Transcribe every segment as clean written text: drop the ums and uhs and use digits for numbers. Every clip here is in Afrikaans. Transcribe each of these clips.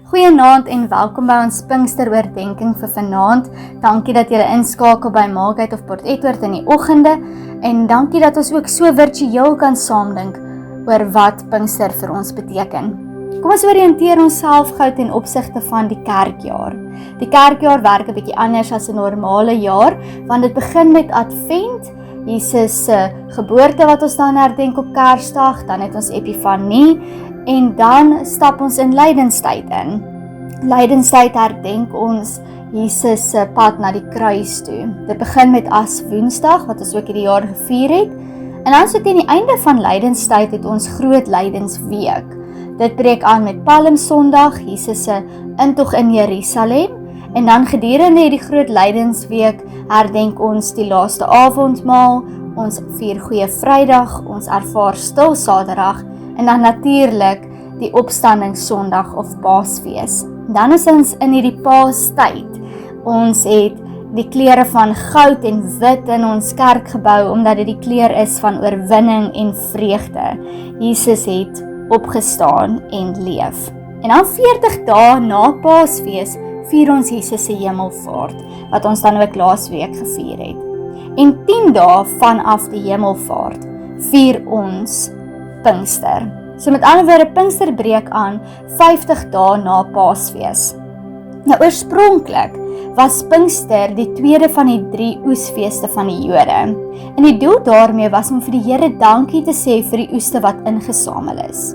Goeienaand en welkom by ons Pinksteroordenking vir vanaand. Dankie dat julle inskakel by Maaltyd of Port Edward in die oggende en dankie dat ons ook so virtueel kan saamdink oor wat Pinkster vir ons beteken. Kom ons oriënteer onsself gou ten opsigte van die kerkjaar. Die kerkjaar werk 'n bietjie anders as 'n normale jaar, want dit begin met Advent, Jesus se geboorte wat ons dan herdenk op Kersdag, dan het ons Epifanie en dan stap ons in Lydenstyd in. Lydenstyd herdenk ons Jesus se pad na die kruis toe. Dit begin met Aswoensdag wat ons ook hierdie jaar gevier het. En dan so teen die einde van Lydenstyd het ons groot Lydensweek. Dit breek aan met Palmsondag, Jesus se intog in Jerusalem. En dan gedurende hierdie groot Lydensweek herdenk ons die laaste avondmaal, ons vier Goeie Vrydag, ons ervaar Stil Saterdag en dan natuurlik die Opstandingssondag of Paasfees. Dan is ons in hierdie Paastyd. Ons het die kleure van goud en wit in ons kerkgebou omdat dit die kleur is van oorwinning en vreugde. Jesus het opgestaan en leef. En dan 40 dae na Paasfees vier ons Jesus se hemelvaart, wat ons dan ook laasweek gevier het. En 10 dae vanaf die hemelvaart vier ons Pinkster. So met ander woorde, Pinkster breek aan 50 dae na Paasfees. Nou oorspronklik was Pinkster die tweede van die 3 oesfeeste van die Jode. En die doel daarmee was om vir die Here dankie te sê vir die oeste wat ingesamel is.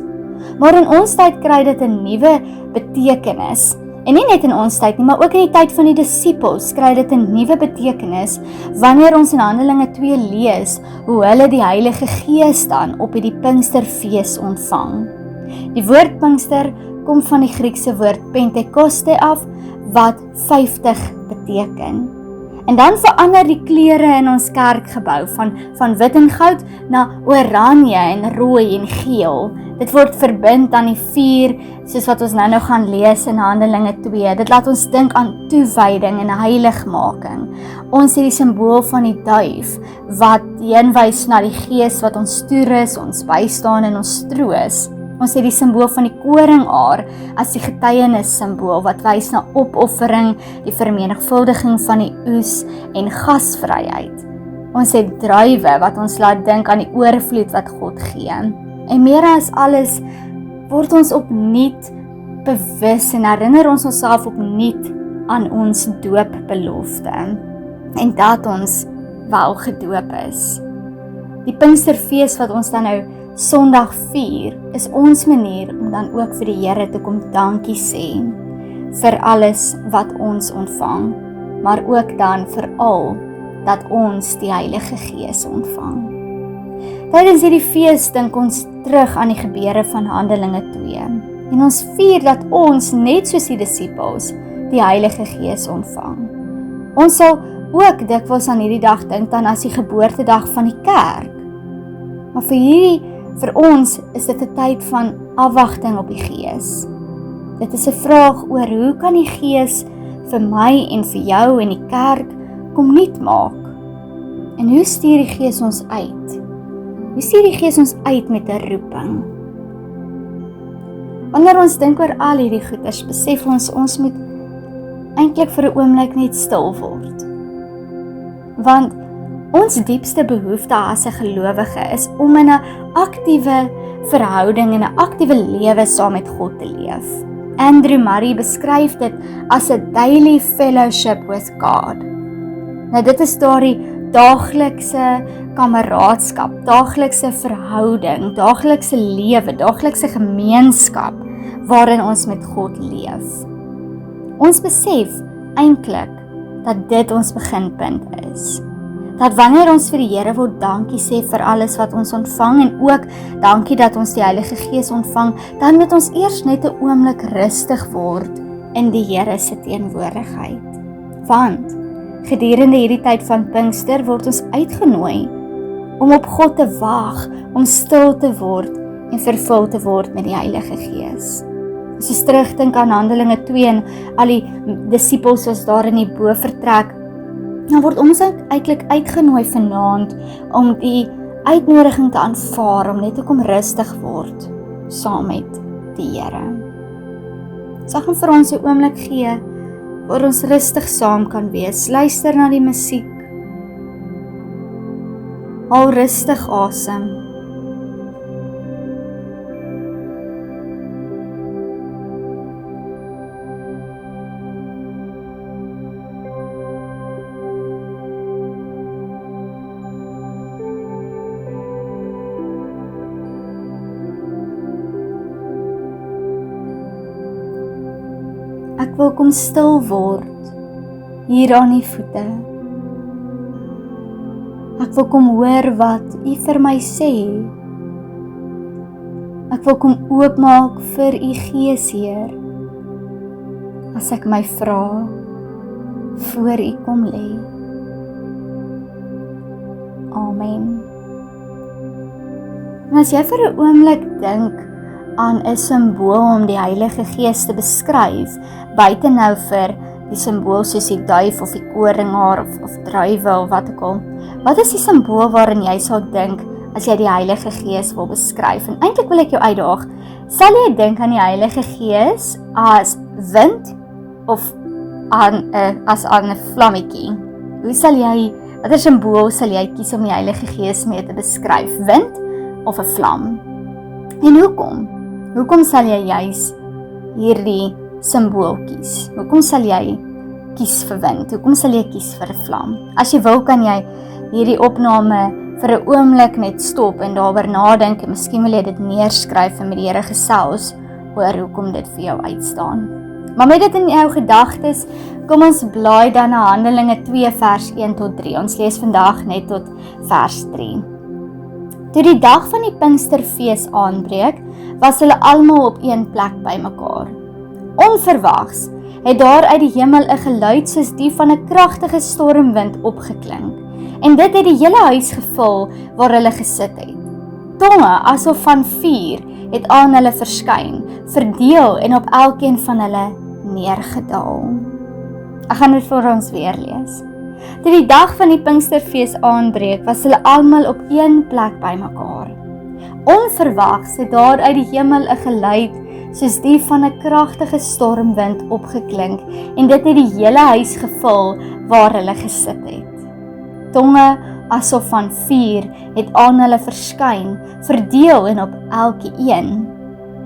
Maar in ons tyd kry dit 'n nuwe betekenis. En nie net in ons tyd nie, maar ook in die tyd van die disippels kry dit 'n nuwe betekenis wanneer ons in Handelinge 2 lees hoe hulle die Heilige Gees dan op hierdie Pinksterfees ontvang. Die woord Pinkster kom van die Griekse woord Pentekoste af, wat 50 beteken. En dan verander die kleure in ons kerkgebou van wit en goud na oranje en rooi en geel. Dit word verbind aan die 4, soos wat ons nou gaan lees in Handelinge 2. Dit laat ons dink aan toewyding en heiligmaking. Ons het die simbool van die duif, wat heenwys na die Gees wat ons toerus, ons bystaan en ons troos. Ons het die simbool van die koringaar as die getuienis simbool wat wys na opoffering, die vermenigvuldiging van die oes en gasvryheid. Ons het druiwe wat ons laat dink aan die oorvloed wat God gee. En meer as alles word ons opnuut bewus en herinner ons onsself opnuut aan ons doopbelofte en dat ons wel gedoop is. Die Pinksterfees wat ons dan nou Sondag vier is ons manier om dan ook vir die Here te kom dankie sê vir alles wat ons ontvang, maar ook dan veral dat ons die Heilige Gees ontvang. Tydens hierdie fees dink ons terug aan die gebeure van Handelinge 2 en ons vier dat ons net soos die disippels die Heilige Gees ontvang. Ons sal ook dikwels aan hierdie dag dink dan as die geboortedag van die kerk. Maar vir ons is dit 'n tyd van afwagting op die Gees. Dit is 'n vraag oor hoe kan die Gees vir my en vir jou en die kerk kom nuut maak? En hoe stuur die Gees ons uit? Hoe stuur die Gees ons uit met 'n roeping? Wanneer ons dink oor al hierdie goeders, besef ons moet eintlik vir 'n oomblik net stil word. Want ons diepste behoefte as 'n gelowige is om in 'n aktiewe verhouding en 'n aktiewe lewe saam met God te leef. Andrew Murray beskryf dit as 'n daily fellowship with God. Nou dit is daardie daaglikse kameraadskap, daaglikse verhouding, daaglikse lewe, daaglikse gemeenskap waarin ons met God leef. Ons besef eintlik dat dit ons beginpunt is. Dat wanneer ons vir die Here wil dankie sê vir alles wat ons ontvang en ook dankie dat ons die Heilige Gees ontvang, dan moet ons eers net 'n oomblik rustig word in die Here se teenwoordigheid. Want gedurende hierdie tyd van Pinkster word ons uitgenooi om op God te wag, om stil te word en vervul te word met die Heilige Gees. As ons terugdink aan Handelinge 2 en al die disippels was daar in die bovertrek, dan word ons eintlik uitgenooi vanaand om die uitnodiging te aanvaar, om net te kom rustig word saam met die Here. Sal gaan vir ons 'n oomblik gee waar ons rustig saam kan wees. Luister na die musiek. Haal rustig asem. Ek wil kom stil word hier aan die voete. Ek wil kom hoor wat U vir my sê. Ek wil kom oopmaak vir U Gees, Heer. As ek my vra, voor U kom lê. Amen. En as jy vir 'n oomblik dink aan 'n simbool om die Heilige Gees te beskryf, buite nou vir die simbool soos die duif of die koringhaar of druiwe of wat ook al. Wat is die simbool waarin jy sal dink as jy die Heilige Gees wil beskryf? En eintlik wil ek jou uitdaag, sal jy dink aan die Heilige Gees as wind of as aan 'n vlammetjie? Watter simbool sal jy kies om die Heilige Gees mee te beskryf? Wind of 'n vlam? En hoekom? Hoekom sal jy juis hierdie simbool kies? Hoekom sal jy kies vir wind? Hoekom sal jy kies vir 'n vlam? As jy wil, kan jy hierdie opname vir 'n oomblik net stop en daaroor nadink en miskien wil jy dit neerskryf en met die Here gesels oor hoekom dit vir jou uitstaan. Maar met dit in jou gedagtes, kom ons blaai dan na Handelinge 2 vers 1 tot 3. Ons lees vandag net tot vers 3. Toe die dag van die Pinksterfees aanbreek, was hulle almal op een plek bymekaar. Onverwags het daar uit die hemel 'n geluid soos die van 'n kragtige stormwind opgeklink, en dit het die hele huis gevul waar hulle gesit het. Tonge asof van vuur het aan hulle verskyn, verdeel en op elkeen van hulle neergedaal. Ek gaan dit vir ons weer lees. Toe die dag van die Pinksterfees aanbreek, was hulle almal op een plek bymekaar. Onverwags het daar uit die hemel 'n geluid soos die van 'n kragtige stormwind opgeklink, en dit het die hele huis gevul waar hulle gesit het. Tonge asof van vuur het aan hulle verskyn, verdeel en op elkeen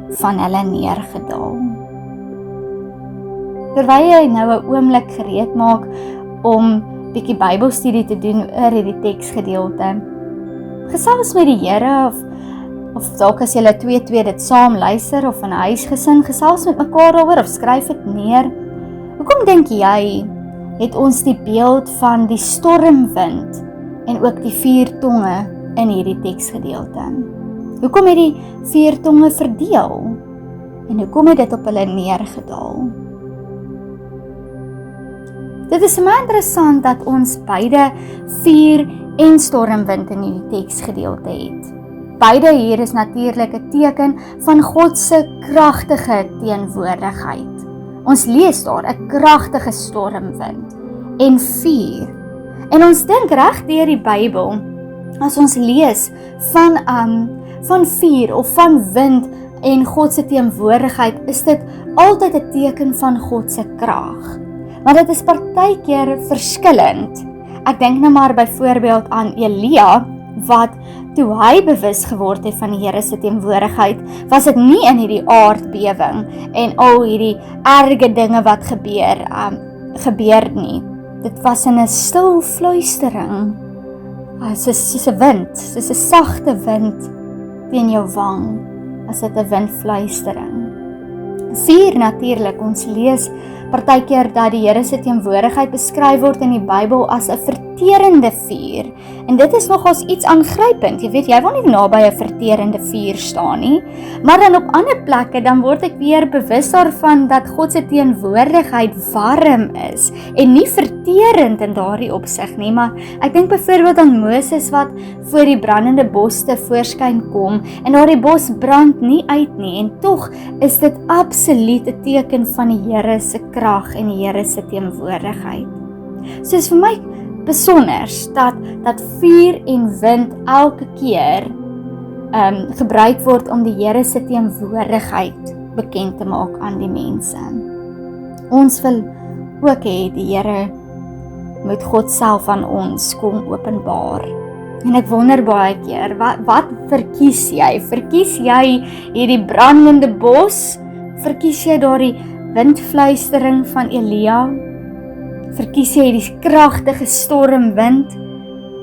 van hulle neergedaal. Terwyl jy nou 'n oomblik gereed maak om bietjie Bybelstudie te doen oor hierdie teksgedeelte, gesels met die Here of dalk as julle twee dit saam luister of in 'n huisgesin, gesels met mekaar daaroor of skryf dit neer. Hoekom dink jy het ons die beeld van die stormwind en ook die 4 tonge in hierdie teksgedeelte? Hoekom het die 4 tonge verdeel en hoekom het dit op hulle neergedaal? Dit is baie interessant dat ons beide vuur en stormwind in hierdie teksgedeelte het. Beide hier is natuurlik 'n teken van God se kragtige teenwoordigheid. Ons lees daar 'n kragtige stormwind en vuur. En ons dink reg deur die Bybel, as ons lees van vuur of van wind en God se teenwoordigheid, is dit altyd 'n teken van God se krag. Maar dit is partykeer verskillend. Ek dink nou maar byvoorbeeld aan Elia, wat toe hy bewus geword het van die Here se teenwoordigheid, was dit nie in hierdie aardbewing en al hierdie erge dinge wat gebeur nie. Dit was in 'n stil fluistering, soos 'n wind, soos 'n sagte wind teen jou wang, as dit 'n windfluistering. Vuur natuurlik, ons lees partykeer dat die Here se teenwoordigheid beskryf word in die Bybel as 'n verterende vuur. En dit is nogals iets aangrypend. Jy weet, jy wil nie naby 'n verterende vuur staan nie. Maar dan op ander plekke, dan word ek weer bewus daarvan dat God se teenwoordigheid warm is en nie verterend in daardie opsig nie. Maar ek dink byvoorbeeld aan Moses wat voor die brandende bos te voorskyn kom en daardie bos brand nie uit nie, en tog is dit absoluut 'n teken van die Here se krag en die Here se teenwoordigheid. So is vir my besonder dat vuur en wind elke keer gebruik word om die Here se teenwoordigheid bekend te maak aan die mense. Ons wil ook hê die Here moet God self aan ons kom openbaar. En ek wonder baie keer, wat verkies jy? Verkies jy hierdie brandende bos? Verkies jy daardie windfluistering van Elia? Verkies jy die kragtige stormwind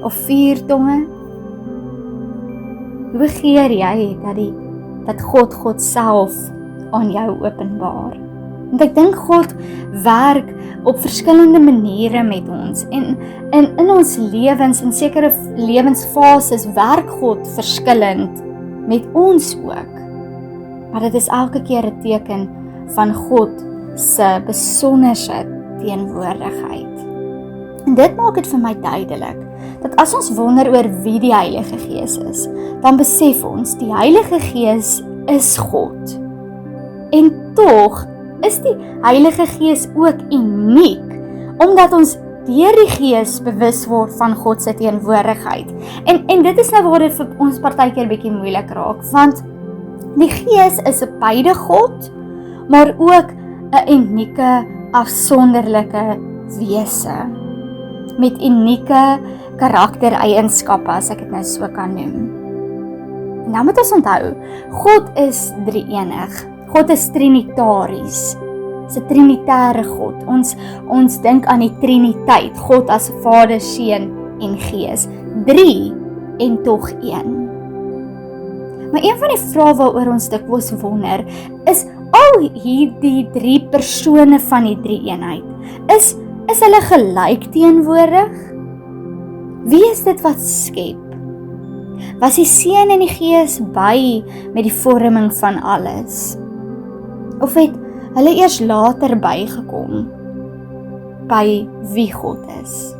of vuurtonge? Hoe begeer jy dat God self aan jou openbaar? Want ek dink God werk op verskillende maniere met ons en in ons lewens, in sekere lewensfases werk God verskillend met ons ook. Maar dit is elke keer 'n teken van God se besonderse teenwoordigheid. En dit maak dit vir my duidelik dat as ons wonder oor wie die Heilige Gees is, dan besef ons die Heilige Gees is God. En tog is die Heilige Gees ook uniek, omdat ons deur die Gees bewus word van God se teenwoordigheid. En dit is nou waar dit vir ons partykeer bietjie moeilik raak, want die Gees is 'n beide God, maar ook 'n unieke, afsonderlike wese met unieke karaktereienskappe, as ek dit nou so kan noem. En nou moet ons onthou, God is drie-enig. God is trinitaries. Dis 'n trinitêre God. Ons dink aan die Triniteit, God as Vader, Seun en Gees. 3 en tog 1. Maar een van die vrae waaroor ons dikwels wonder, is al hierdie 3 persone van die drie-eenheid, is hulle gelyk teenwoordig? Wie is dit wat skep? Was die Seun en die Gees by met die vorming van alles? Of het hulle eers later bygekom by wie God is?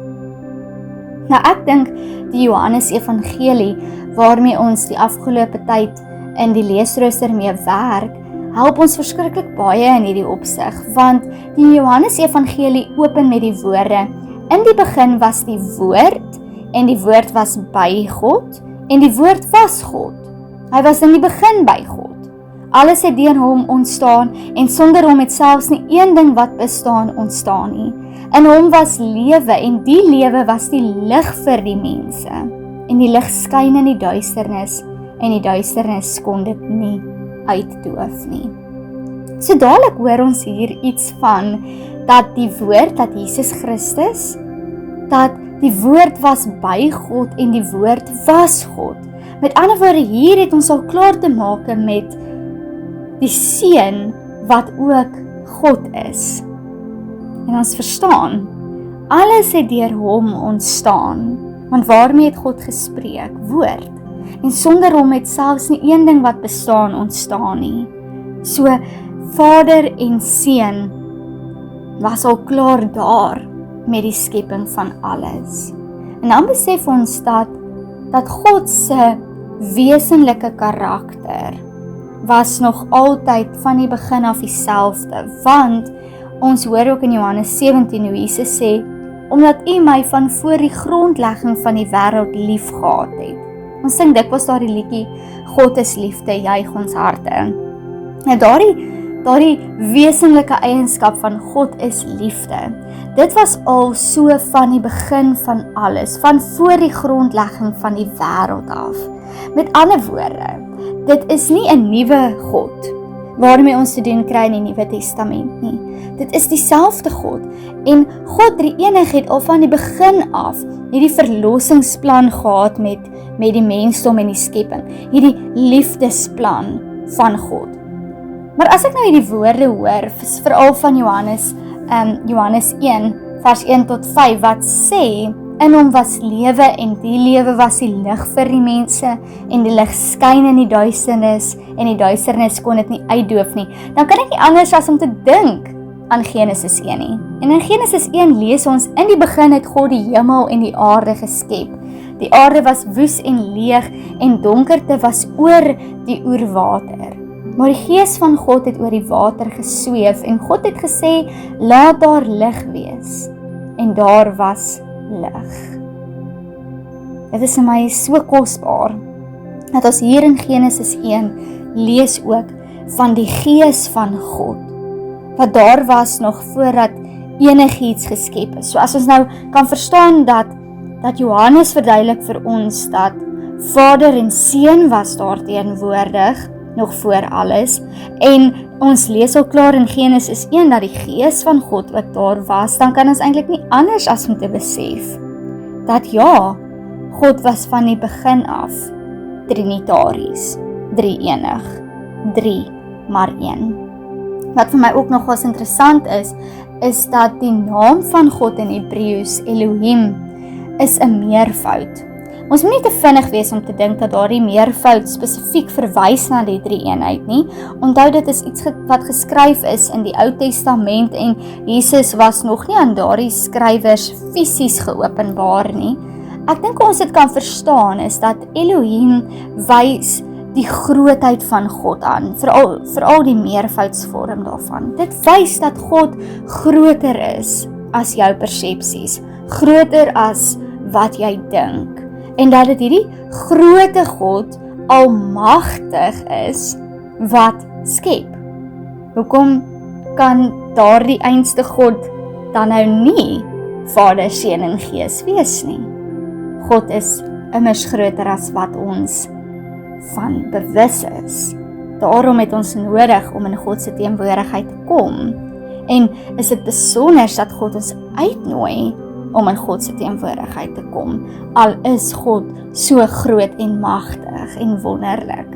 Nou ek dink die Johannes Evangelie, waarmee ons die afgelope tyd in die leesrooster mee werk, help ons verskriklik baie in hierdie opsig, want die Johannes Evangelie open met die woorde: in die begin was die woord, en die woord was by God, en die woord was God. Hy was in die begin by God. Alles het deur hom ontstaan, en sonder hom het selfs nie een ding wat bestaan ontstaan nie. In hom was lewe, en die lewe was die lig vir die mense. En die lig skyn in die duisternis, en die duisternis kon dit nie uitdoof nie. So dadelik hoor ons hier iets van, dat die woord, dat Jesus Christus, dat die woord was by God, en die woord was God. Met ander woorde, hier het ons al klaar te maak met die Seun wat ook God is. En ons verstaan, alles het deur hom ontstaan, want waarmee het God gespreek? Woord. En sonder hom het selfs nie een ding wat bestaan ontstaan nie. So, Vader en Seun was al klaar daar met die skepping van alles. En dan besef ons dat God se wesenlike karakter was nog altyd van die begin af dieselfde, want ons hoor ook in Johannes 17 hoe Jesus sê, omdat U my van voor die grondlegging van die wêreld lief gehad het. Ons sing dikwels daardie liedjie, God is liefde, juig ons harte. En daardie wesenlike eienskap van God is liefde. Dit was al so van die begin van alles, van voor die grondlegging van die wêreld af. Met ander woorde, dit is nie 'n nuwe God waarmee ons te doen kry in die Nuwe Testament nie. Dit is dieselfde God, en God drie-enig het al van die begin af hierdie verlossingsplan gehad met die mensdom en die skepping, hierdie liefdesplan van God. Maar as ek nou hierdie woorde hoor, veral van Johannes 1 vers 1 tot 5, wat sê, in hom was lewe, en die lewe was die lig vir die mense, en die lig skyn in die duisternis, en die duisternis kon dit nie uitdoof nie, dan kan ek nie anders as om te dink aan Genesis 1 nie. En in Genesis 1 lees ons, in die begin het God die hemel en die aarde geskep. Die aarde was woes en leeg, en donkerte was oor die oerwater. Maar die Gees van God het oor die water gesweef, en God het gesê, laat daar lig wees. En daar was lig. Dit is vir my so kosbaar, dat ons hier in Genesis 1 lees ook van die Gees van God, wat daar was nog voordat enigiets geskep is. So as ons nou kan verstaan dat Johannes verduidelik vir ons dat Vader en Seun was daar teenwoordig, nog voor alles, en ons lees al klaar in Genesis 1 dat die Gees van God ook daar was, dan kan ons eintlik nie anders as om te besef dat ja, God was van die begin af trinitaries, drie-enig, 3 maar 1. Wat vir my ook nogals interessant is dat die naam van God in Hebreëus, Elohim, is 'n meervoud. Ons moet nie te vinnig wees om te dink dat daardie meervoud spesifiek verwys na die drie-eenheid nie. Onthou, dit is iets wat geskryf is in die Ou Testament en Jesus was nog nie aan daardie skrywers fisies geopenbaar nie. Ek dink ons dit kan verstaan is dat Elohim wys die grootheid van God aan, veral die meervoudsvorm daarvan. Dit wys dat God groter is as jou persepsies, groter as wat jy dink. En dat dit hierdie groote God almagtig is wat skep. Hoekom kan daardie einste God dan nou nie Vader, Seun en Gees wees nie? God is immers groter as wat ons van bewus is. Daarom het ons nodig om in God se teenwoordigheid te kom. En is dit besonder dat God ons uitnooi om in God se teenwoordigheid te kom, al is God so groot en magtig en wonderlik.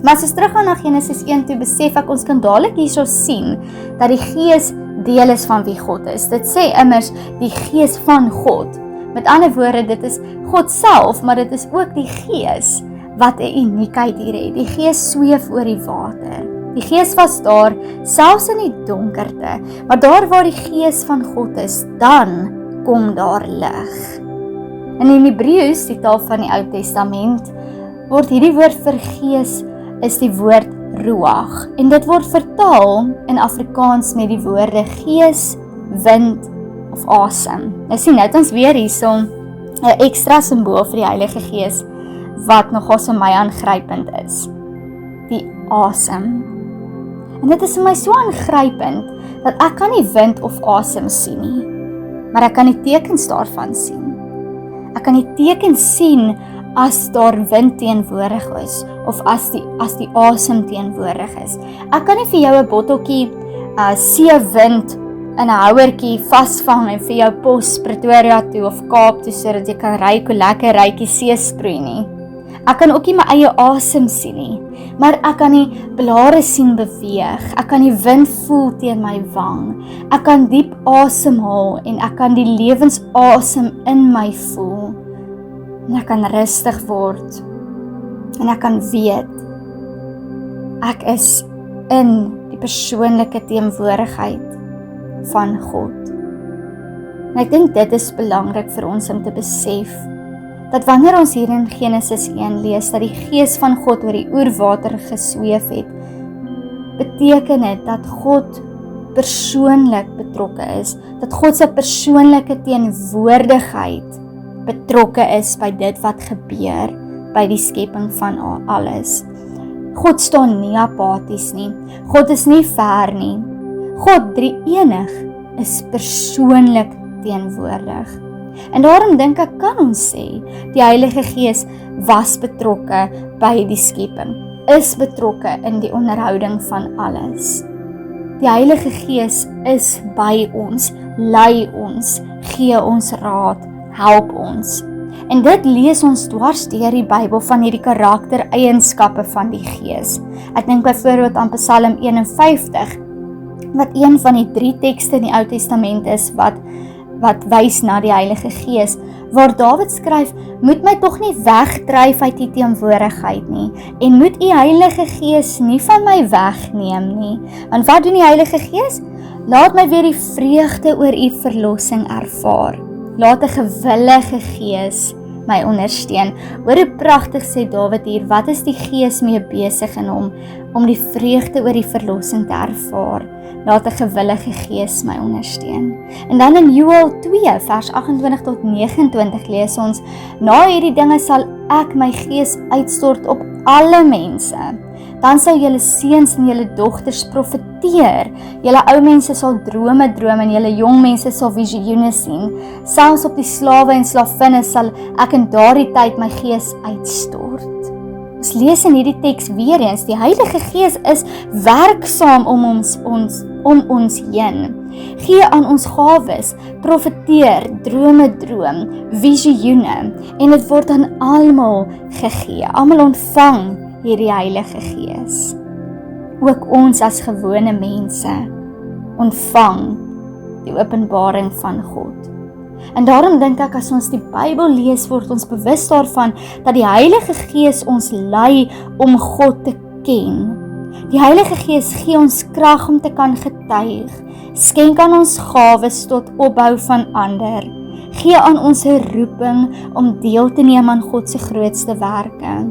Maar as ons teruggaan na Genesis 1 toe, besef ek ons kan dadelik hierso sien dat die Gees deel is van wie God is. Dit sê immers die Gees van God. Met ander woorde, dit is God self, maar dit is ook die Gees wat 'n uniekheid hier het. Die Gees sweef oor die water. Die Gees was daar, selfs in die donkerte, maar daar waar die Gees van God is, dan kom daar lig. En in Hebreëus, die taal van die Ou Testament, word hierdie woord vir Gees is die woord Ruach. En dit word vertaal in Afrikaans met die woorde Gees, wind of asem. Nou sien, nou het ons weer hierso 'n ekstra simbool vir die Heilige Gees, wat nogal so my aangrypend is. Die asem. En dit is vir my so aangrypend, dat ek kan nie wind of asem sien nie, maar ek kan die tekens daarvan sien. Ek kan die tekens sien as daar wind teenwoordig is, of as die asem teenwoordig is. Ek kan nie vir jou 'n botteltjie seewind in 'n houertjie vasvang en vir jou pos Pretoria toe of Kaap toe, sodat jy kan ry hoe lekker rykie see sproei nie. Ek kan ook nie my eie asem sien nie, maar ek kan die blare sien beweeg, ek kan die wind voel teen my wang, ek kan diep asemhaal en ek kan die lewensasem in my voel, en ek kan rustig word, en ek kan weet, ek is in die persoonlike teenwoordigheid van God. En ek dink dit is belangrik vir ons om te besef, dat wanneer ons hier in Genesis 1 lees, dat die Gees van God oor die oerwater gesweef het, beteken dit dat God persoonlik betrokke is, dat God se persoonlike teenwoordigheid betrokke is by dit wat gebeur, by die skepping van alles. God staan nie apaties nie, God is nie ver nie, God drie-enig is persoonlik teenwoordig. En daarom dink ek kan ons sê, die Heilige Gees was betrokke by die skepping, is betrokke in die onderhouding van alles. Die Heilige Gees is by ons, lei ons, gee ons raad, help ons. En dit lees ons dwars deur die Bybel van hierdie karaktereienskappe van die Gees. Ek dink byvoorbeeld aan Psalm 51, wat een van die 3 tekste in die Ou Testament is, wat wys na die Heilige Gees, waar Dawid skryf, moet my tog nie wegdryf uit die teenwoordigheid nie, en moet die Heilige Gees nie van my wegneem nie. Want wat doen die Heilige Gees? Laat my weer die vreugde oor u verlossing ervaar. Laat 'n gewillige Gees my ondersteun. Hoor hoe pragtig sê Dawid hier, wat is die Gees mee besig in hom, om die vreugde oor die verlossing te ervaar. Laat 'n gewillige Gees my ondersteun. En dan in Joël 2 vers 28 tot 29 lees ons, na hierdie dinge sal ek my Gees uitstort op alle mense. Dan sal julle seuns en julle dogters profeteer. Julle ou mense sal drome droom en julle jong mense sal visioene sien. Selfs op die slawe en slavinne sal ek in daardie tyd my gees uitstort. Ons lees in hierdie teks weer eens, die Heilige Gees is werksaam om ons heen. Gee aan ons gawes, profeteer, drome droom, visioene, en dit word aan almal gegee. Almal ontvang hierdie Heilige Gees. Ook ons as gewone mense ontvang die openbaring van God. En daarom dink ek as ons die Bybel lees, word ons bewus daarvan dat die Heilige Gees ons lei om God te ken. Die Heilige Gees gee ons krag om te kan getuig, skenk aan ons gawes tot opbou van ander, gee aan ons 'n roeping om deel te neem aan God se grootste werke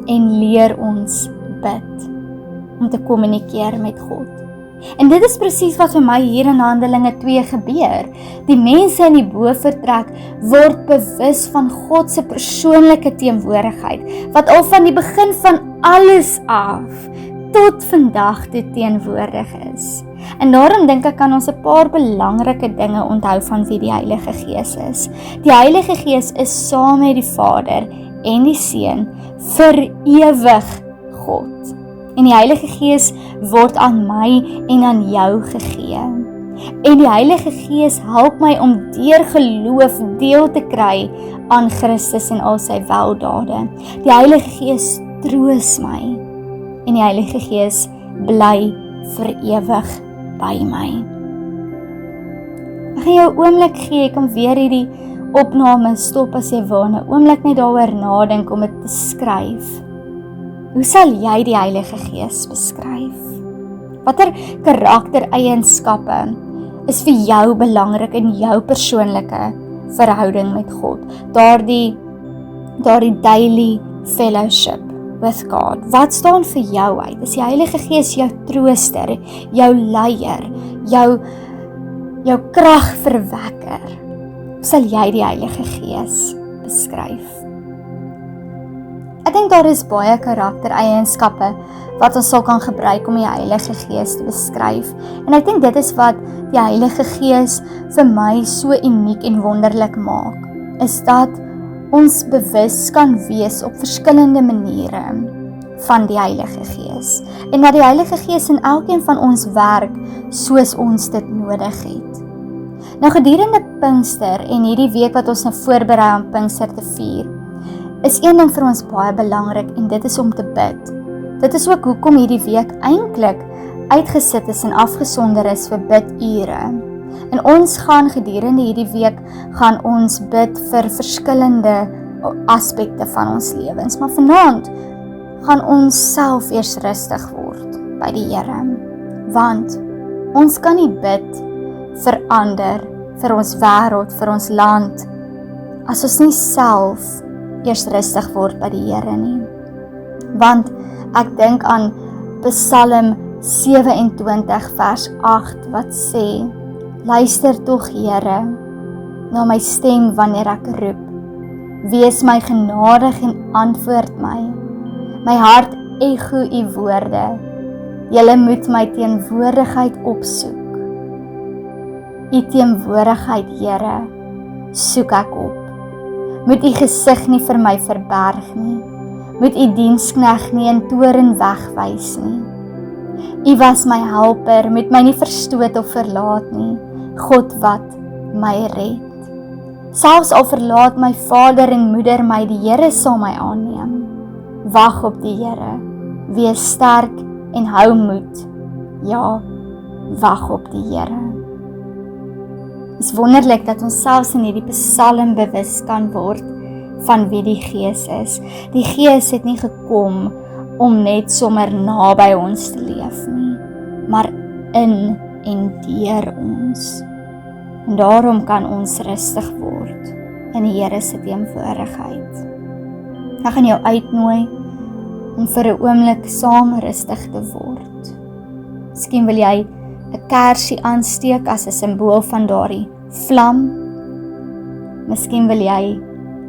en leer ons bid om te kommunikeer met God. En dit is presies wat vir my hier in Handelinge 2 gebeur. Die mense in die bofortrek word bewus van God se persoonlike teenwoordigheid, wat al van die begin van alles af tot vandag toe teenwoordig is. En daarom dink ek kan ons 'n paar belangrike dinge onthou van wie die Heilige Gees is. Die Heilige Gees is saam met die Vader en die Seun vir ewig God. En die Heilige Gees word aan my en aan jou gegee. En die Heilige Gees help my om deur geloof deel te kry aan Christus en al sy weldade. Die Heilige Gees troos my. En die Heilige Gees bly vir ewig by my. Ek gaan jou 'n oomblik gee, ek kan weer hierdie opname stop as jy wil, 'n oomblik net daaroor nadink om dit te skryf. Hoe sal jy die Heilige Gees beskryf? Watter karaktereienskappe is vir jou belangrik in jou persoonlike verhouding met God? Daardie daily fellowship with God. Wat staan vir jou uit? Is die Heilige Gees jou trooster, jou leier, jou kragverwekker? Hoe sal jy die Heilige Gees beskryf? Ek dink daar is baie karaktereienskappe wat ons sal kan gebruik om die Heilige Gees te beskryf. En ek dink dit is wat die Heilige Gees vir my so uniek en wonderlik maak, is dat ons bewus kan wees op verskillende maniere van die Heilige Gees. En dat die Heilige Gees in elkeen van ons werk soos ons dit nodig het. Nou gedurende Pinkster en hierdie week wat ons nou voorberei om Pinkster te vier, is een ding vir ons baie belangrik en dit is om te bid. Dit is ook hoekom hierdie week eintlik uitgesit is en afgesonder is vir bidure. En ons gaan gedurende hierdie week gaan ons bid vir verskillende aspekte van ons lewens. Maar vanaand gaan ons self eers rustig word by die Here. Want ons kan nie bid vir ander, vir ons wêreld, vir ons land, as ons nie self eers rustig word by die Here nie. Want ek dink aan Psalm 27 vers 8 wat sê: luister tog Here na my stem wanneer ek roep. Wees my genadig en antwoord my. My hart ego u woorde. Julle moet my teenwoordigheid opsoek. U teenwoordigheid, Here, soek ek op. Moet u gesig nie vir my verberg nie. Moet u diensknegt nie in toorn wegwys nie. U was my helper, moet my nie verstoot of verlaat nie. God wat my red. Selfs al verlaat my vader en moeder my, die Here sal my aanneem. Wag op die Here, wees sterk en hou moed. Ja, wag op die Here. Het is wonderlik dat ons selfs in hierdie Psalm bewus kan word van wie die Gees is. Die Gees het nie gekom om net sommer naby ons te leef nie, maar in en deur ons. En daarom kan ons rustig word in die Here se teenwoordigheid. Ek gaan jou uitnooi om vir 'n oomblik saam rustig te word. Miskien wil jy 'n kersie aansteek as 'n simbool van daardie vlam. Miskien wil jy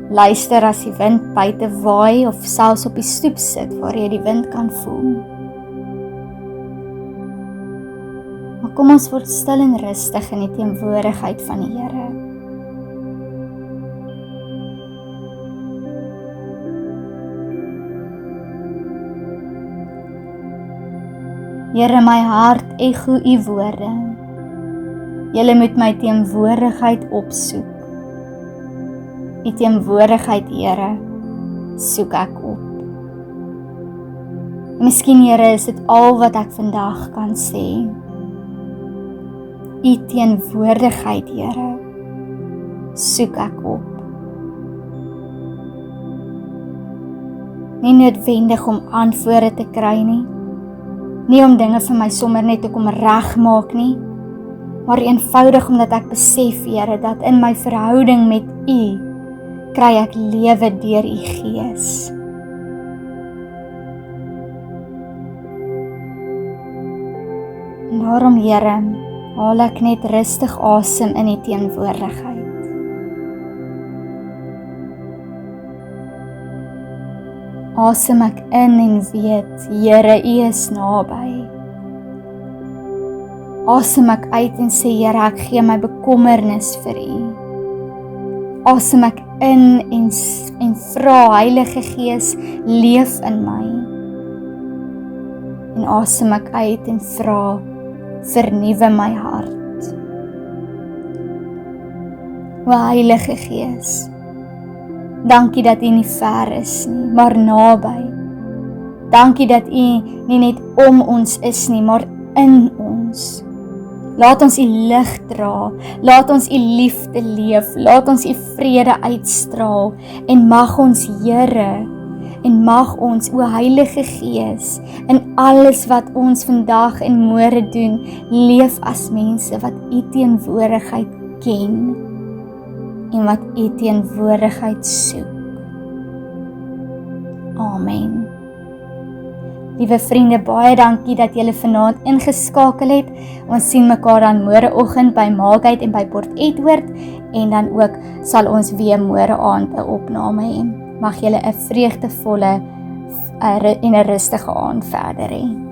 Luister as die wind buite waai of selfs op die stoep sit waar jy die wind kan voel. Maar kom ons word stil en rustig in die teenwoordigheid van die Here. Here, my hart ego u woorde. Julle moet my teenwoordigheid opsoek. U teenwoordigheid, Here, soek ek op. Miskien, Here, is dit al wat ek vandag kan sê. U teenwoordigheid, Here, soek ek op. Nie noodwendig om antwoorde te kry nie. Nie om dinge vir my sommer net te kom regmaak nie, maar eenvoudig omdat ek besef, Here, dat in my verhouding met U kry ek lewe deur U Gees. En daarom, Here, haal ek net rustig asem in U teenwoordigheid. Asem ek in en weet, Here, U is naby. Asem ek uit en sê, Here, ek gee my bekommernis vir U. Asem ek in en vra, Heilige Gees, leef in my. En asem ek uit en vra, vernuwe my hart. O Heilige Gees, dankie dat U nie ver is nie, maar naby. Dankie dat U nie net om ons is nie, maar in ons. Laat ons U lig dra, laat ons U liefde leef, laat ons U vrede uitstraal, en mag ons, Here, en mag ons, o Heilige Gees, in alles wat ons vandag en môre doen, leef as mense wat U teenwoordigheid ken, en wat U teenwoordigheid soek. Amen. Liewe vriende, baie dankie dat julle vanaand ingeskakel het. Ons sien mekaar dan môreoggend by Maagheid en by Port Edward, en dan ook sal ons weer môre aand 'n opname hê. Mag julle 'n vreugdevolle en 'n rustige aand verder hê.